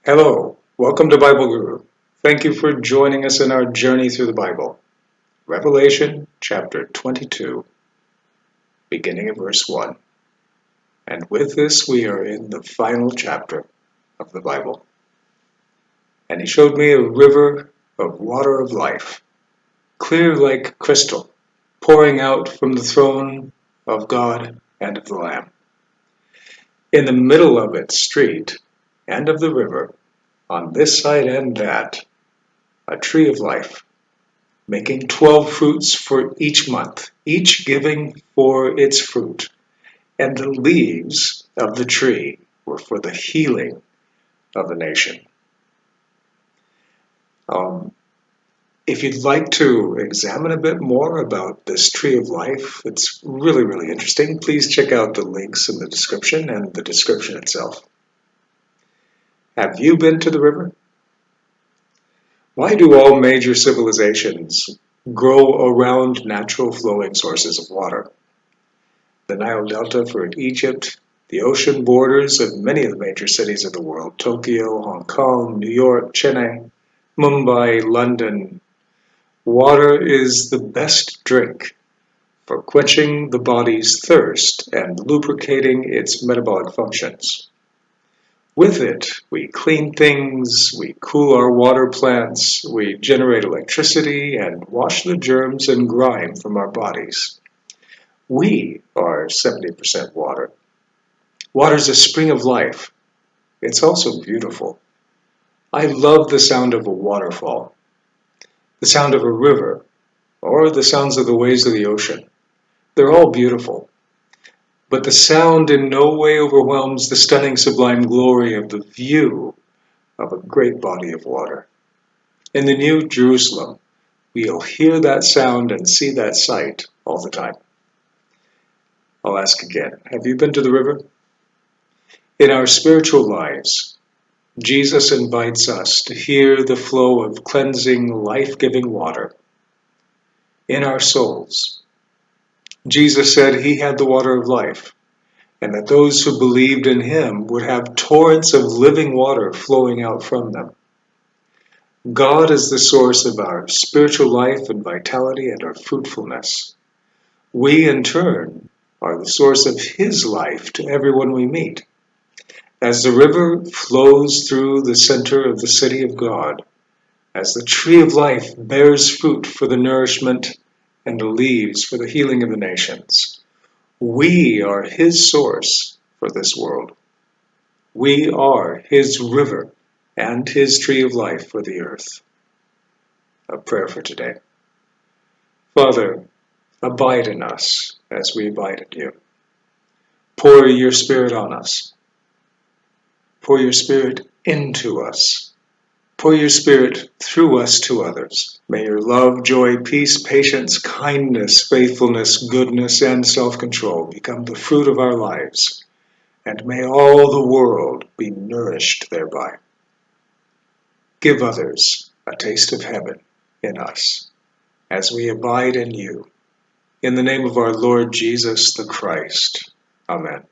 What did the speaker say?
Hello, welcome to Bible Guru. Thank you for joining us in our journey through the Bible. Revelation chapter 22, beginning at verse 1. And with this we are in the final chapter of the Bible. And he showed me a river of water of life, clear like crystal, pouring out from the throne of God and of the Lamb. In the middle of its street and of the river, on this side and that, a tree of life, making 12 fruits for each month, each giving for its fruit. And the leaves of the tree were for the healing of the nation. If you'd like to examine a bit more about this tree of life, it's really, really interesting. Please check out the links in the description and the description itself. Have you been to the river? Why do all major civilizations grow around natural flowing sources of water? The Nile Delta for Egypt, the ocean borders of many of the major cities of the world, Tokyo, Hong Kong, New York, Chennai, Mumbai, London. Water is the best drink for quenching the body's thirst and lubricating its metabolic functions. With it, we clean things, we cool our water plants, we generate electricity, and wash the germs and grime from our bodies. We are 70% water. Water is a spring of life. It's also beautiful. I love the sound of a waterfall, the sound of a river, or the sounds of the waves of the ocean. They're all beautiful. But the sound in no way overwhelms the stunning sublime glory of the view of a great body of water. In the New Jerusalem, we'll hear that sound and see that sight all the time. I'll ask again, have you been to the river? In our spiritual lives, Jesus invites us to hear the flow of cleansing, life-giving water. In our souls, Jesus said he had the water of life, and that those who believed in him would have torrents of living water flowing out from them. God is the source of our spiritual life and vitality and our fruitfulness. We, in turn, are the source of his life to everyone we meet. As the river flows through the center of the city of God, as the tree of life bears fruit for the nourishment and the leaves for the healing of the nations, we are his source for this world. We are his river and his tree of life for the earth. A prayer for today. Father, abide in us as we abide in you. Pour your Spirit on us. Pour your Spirit into us. Pour your Spirit through us to others. May your love, joy, peace, patience, kindness, faithfulness, goodness, and self-control become the fruit of our lives, and may all the world be nourished thereby. Give others a taste of heaven in us as we abide in you. In the name of our Lord Jesus the Christ. Amen.